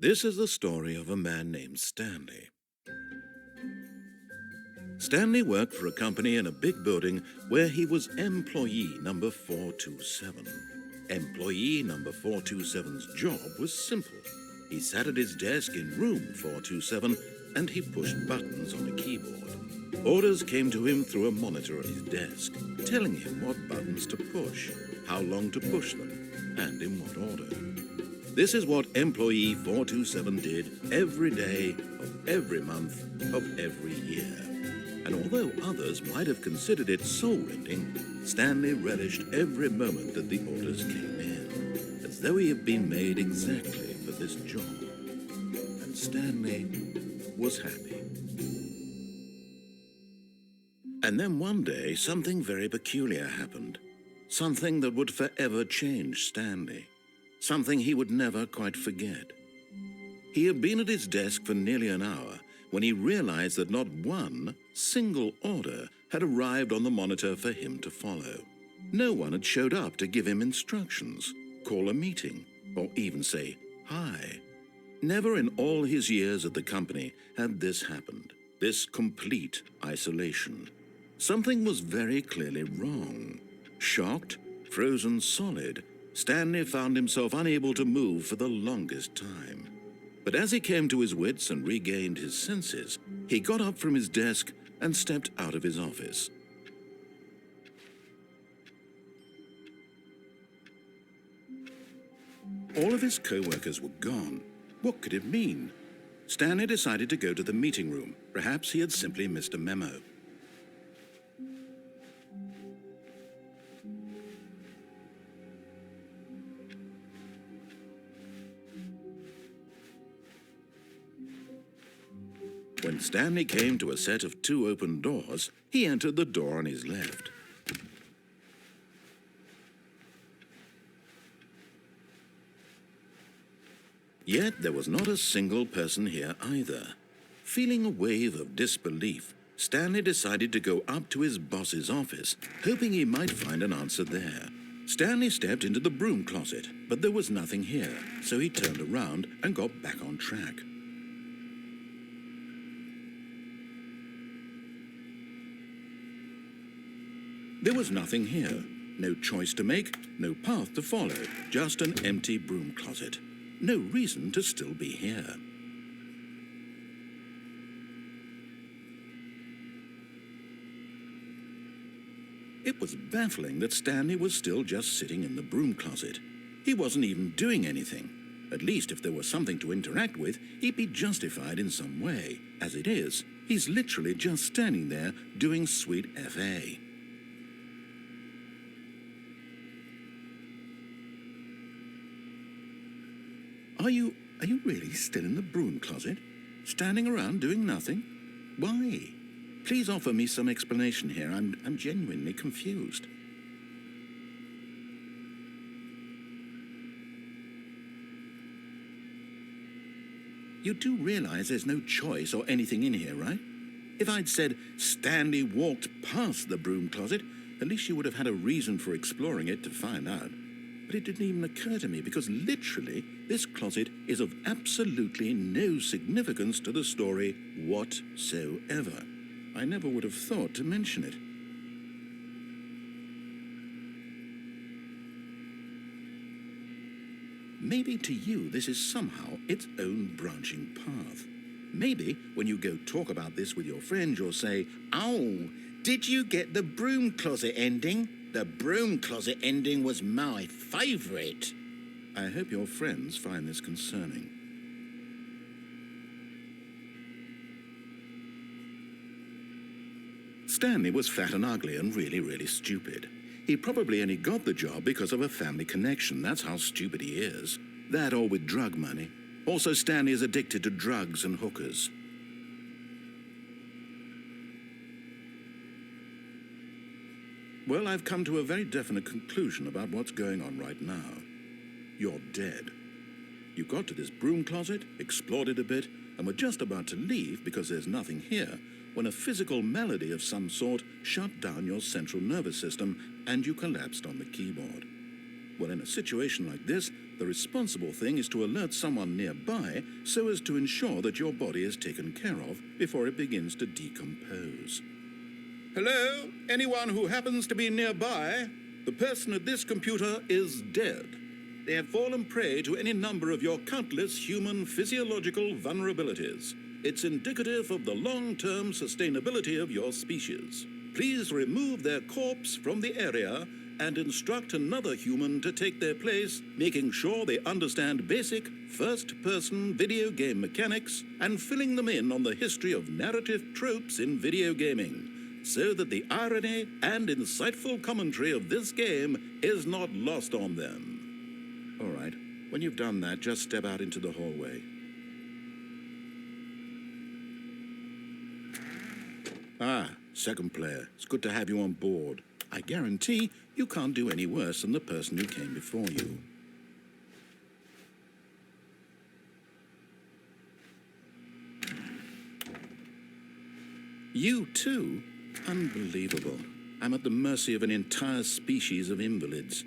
This is the story of a man named Stanley. Stanley worked for a company in a big building where he was employee number 427. Employee number 427's job was simple. He sat at his desk in room 427 and he pushed buttons on a keyboard. Orders came to him through a monitor at his desk, telling him what buttons to push, how long to push them, and in what order. This is what employee 427 did every day of every month of every year. And although others might have considered it soul-rending, Stanley relished every moment that the orders came in, as though he had been made exactly for this job. And Stanley was happy. And then one day, something very peculiar happened. Something that would forever change Stanley. Something he would never quite forget. He had been at his desk for nearly an hour when he realized that not one single order had arrived on the monitor for him to follow. No one had showed up to give him instructions, call a meeting, or even say hi. Never in all his years at the company had this happened, this complete isolation. Something was very clearly wrong. Shocked, frozen solid, Stanley found himself unable to move for the longest time. But as he came to his wits and regained his senses, he got up from his desk and stepped out of his office. All of his co-workers were gone. What could it mean? Stanley decided to go to the meeting room. Perhaps he had simply missed a memo. When Stanley came to a set of 2 open doors, he entered the door on his left. Yet there was not a single person here either. Feeling a wave of disbelief, Stanley decided to go up to his boss's office, hoping he might find an answer there. Stanley stepped into the broom closet, but there was nothing here, so he turned around and got back on track. There was nothing here. No choice to make, no path to follow, just an empty broom closet. No reason to still be here. It was baffling that Stanley was still just sitting in the broom closet. He wasn't even doing anything. At least if there was something to interact with, he'd be justified in some way. As it is, he's literally just standing there doing sweet FA. Are you really still in the broom closet? Standing around doing nothing? Why? Please offer me some explanation here. I'm genuinely confused. You do realize there's no choice or anything in here, right? If I'd said Stanley walked past the broom closet, at least you would have had a reason for exploring it to find out. But it didn't even occur to me because literally this closet is of absolutely no significance to the story whatsoever. I never would have thought to mention it. Maybe to you this is somehow its own branching path. Maybe when you go talk about this with your friends, you'll say, "Oh, did you get the broom closet ending? The broom closet ending was my favourite." I hope your friends find this concerning. Stanley was fat and ugly and really, really stupid. He probably only got the job because of a family connection. That's how stupid he is. That or with drug money. Also, Stanley is addicted to drugs and hookers. Well, I've come to a very definite conclusion about what's going on right now. You're dead. You got to this broom closet, explored it a bit, and were just about to leave because there's nothing here, when a physical malady of some sort shut down your central nervous system and you collapsed on the keyboard. Well, in a situation like this, the responsible thing is to alert someone nearby so as to ensure that your body is taken care of before it begins to decompose. Hello? Anyone who happens to be nearby? The person at this computer is dead. They have fallen prey to any number of your countless human physiological vulnerabilities. It's indicative of the long-term sustainability of your species. Please remove their corpse from the area and instruct another human to take their place, making sure they understand basic first-person video game mechanics and filling them in on the history of narrative tropes in video gaming, so that the irony and insightful commentary of this game is not lost on them. All right, when you've done that, just step out into the hallway. Ah, second player. It's good to have you on board. I guarantee you can't do any worse than the person who came before you. You too? Unbelievable. I'm at the mercy of an entire species of invalids.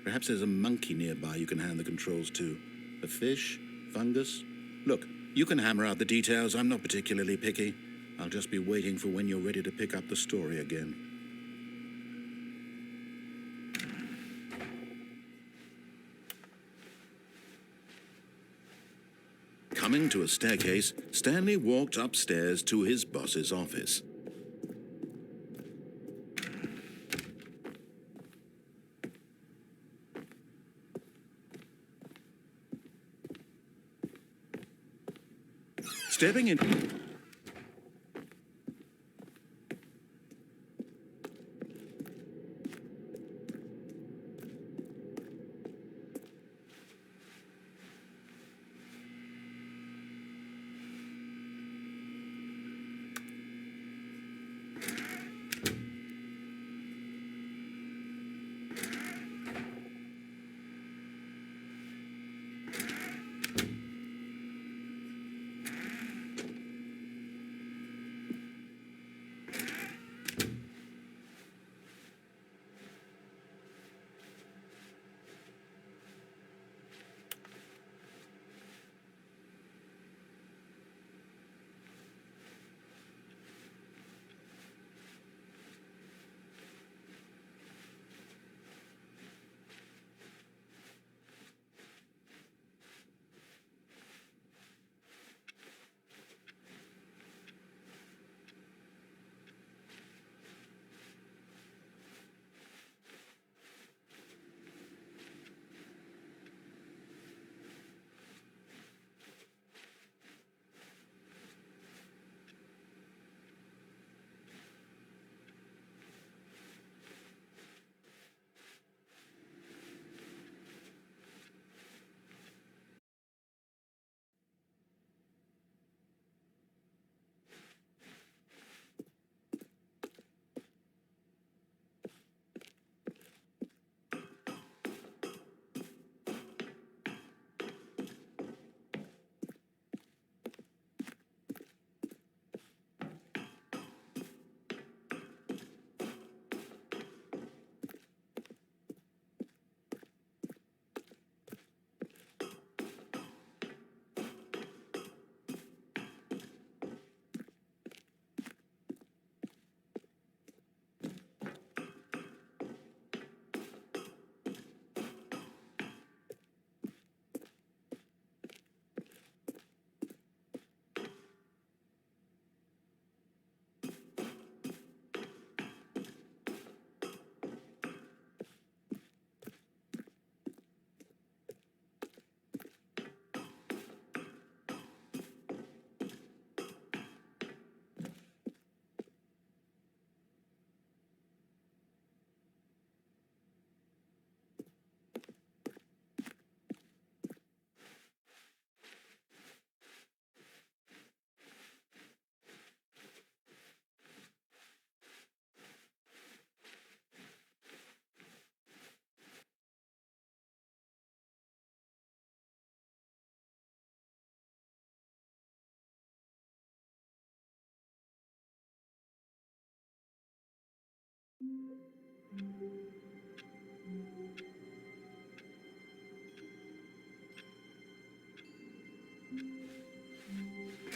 Perhaps there's a monkey nearby you can hand the controls to. A fish? Fungus? Look, you can hammer out the details. I'm not particularly picky. I'll just be waiting for when you're ready to pick up the story again. Coming to a staircase, Stanley walked upstairs to his boss's office. Stepping in...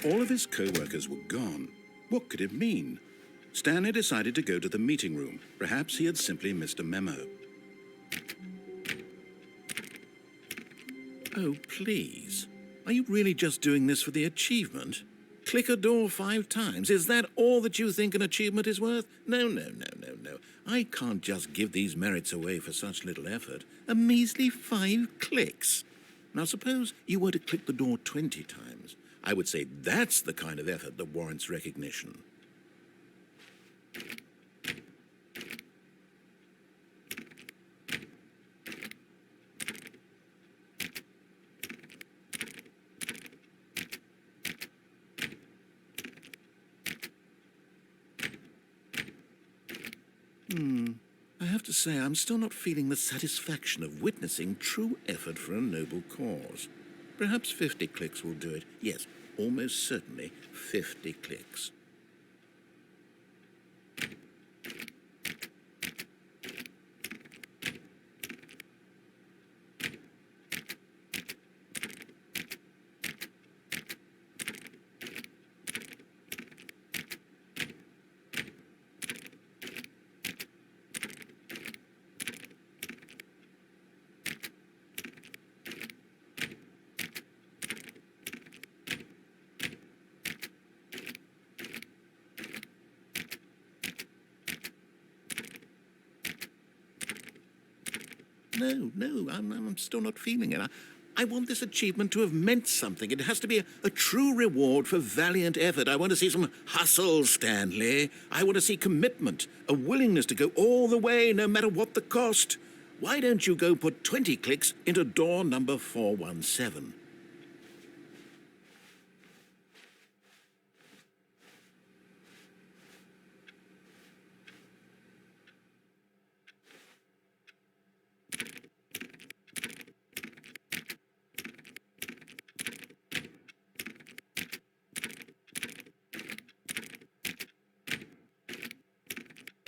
All of his co-workers were gone. What could it mean? Stanley decided to go to the meeting room. Perhaps he had simply missed a memo. Oh, please. Are you really just doing this for the achievement? Click a door 5 times. Is that all that you think an achievement is worth? No, no, no, no, no. I can't just give these merits away for such little effort. A measly 5 clicks. Now, suppose you were to click the door 20 times. I would say that's the kind of effort that warrants recognition. I have to say, I'm still not feeling the satisfaction of witnessing true effort for a noble cause. Perhaps 50 clicks will do it. Yes, almost certainly 50 clicks. No, I'm still not feeling it. I want this achievement to have meant something. It has to be a true reward for valiant effort. I want to see some hustle, Stanley. I want to see commitment, a willingness to go all the way, no matter what the cost. Why don't you go put 20 clicks into door number 417?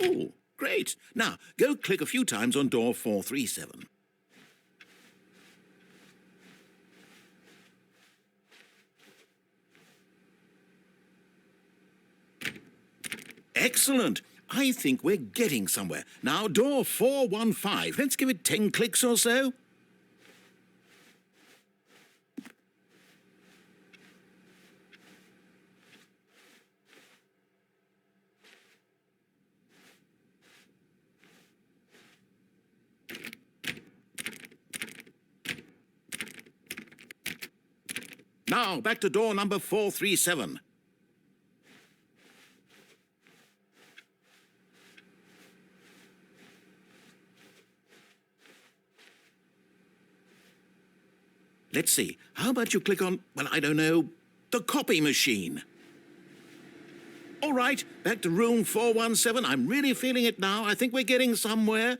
Oh, great. Now, go click a few times on door 437. Excellent. I think we're getting somewhere. Now, door 415. Let's give it 10 clicks or so. Now, back to door number 437. Let's see. How about you click on, well, I don't know, the copy machine? All right, back to room 417. I'm really feeling it now. I think we're getting somewhere.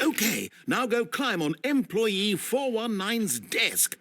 Okay, now go climb on employee 419's desk.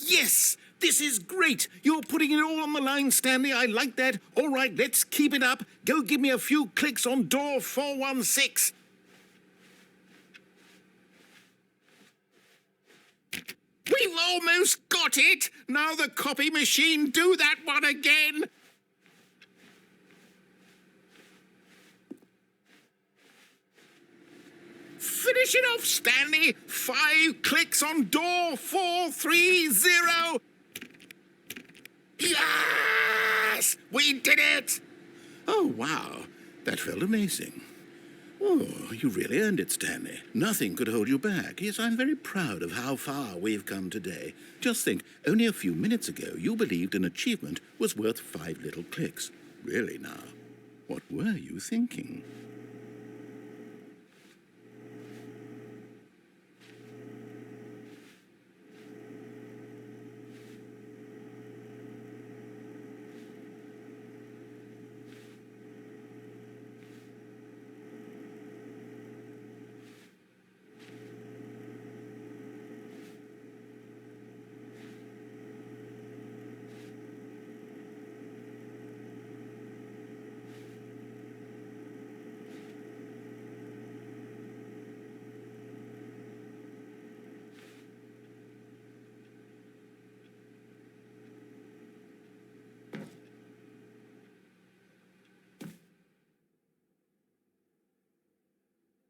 Yes, this is great. You're putting it all on the line, Stanley. I like that. All right, let's keep it up. Go give me a few clicks on door 416. We've almost got it. Now the copy machine, do that one again. Finish it off, Stanley. 5 clicks on door 430. Yes! We did it! Oh, wow. That felt amazing. Oh, you really earned it, Stanley. Nothing could hold you back. Yes, I'm very proud of how far we've come today. Just think, only a few minutes ago, you believed an achievement was worth 5 little clicks. Really now, what were you thinking?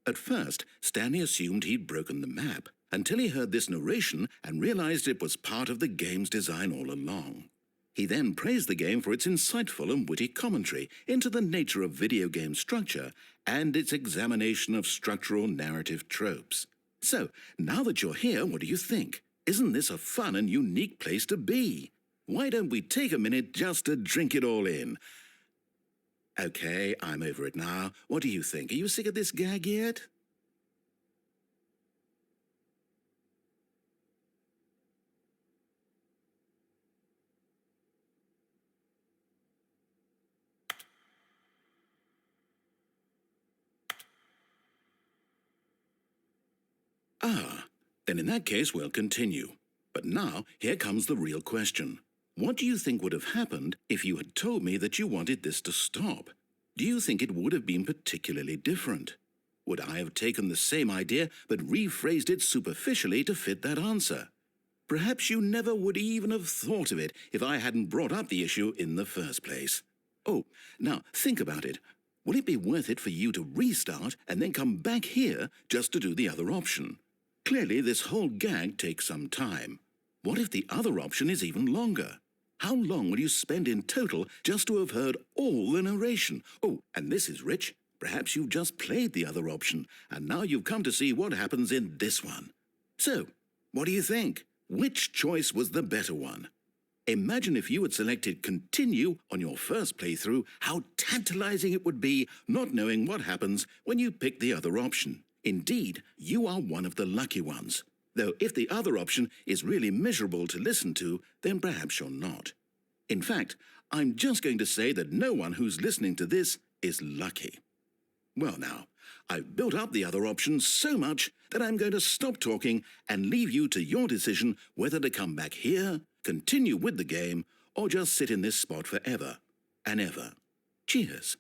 At first, Stanley assumed he'd broken the map, until he heard this narration and realized it was part of the game's design all along. He then praised the game for its insightful and witty commentary into the nature of video game structure and its examination of structural narrative tropes. So, now that you're here, what do you think? Isn't this a fun and unique place to be? Why don't we take a minute just to drink it all in? Okay, I'm over it now. What do you think? Are you sick of this gag yet? Ah, then in that case we'll continue. But now, here comes the real question. What do you think would have happened if you had told me that you wanted this to stop? Do you think it would have been particularly different? Would I have taken the same idea but rephrased it superficially to fit that answer? Perhaps you never would even have thought of it if I hadn't brought up the issue in the first place. Oh, now think about it. Will it be worth it for you to restart and then come back here just to do the other option? Clearly, this whole gag takes some time. What if the other option is even longer? How long will you spend in total just to have heard all the narration? Oh, and this is rich. Perhaps you've just played the other option, and now you've come to see what happens in this one. So, what do you think? Which choice was the better one? Imagine if you had selected Continue on your first playthrough, how tantalizing it would be not knowing what happens when you pick the other option. Indeed, you are one of the lucky ones. Though if the other option is really miserable to listen to, then perhaps you're not. In fact, I'm just going to say that no one who's listening to this is lucky. Well now, I've built up the other option so much that I'm going to stop talking and leave you to your decision whether to come back here, continue with the game, or just sit in this spot forever and ever. Cheers.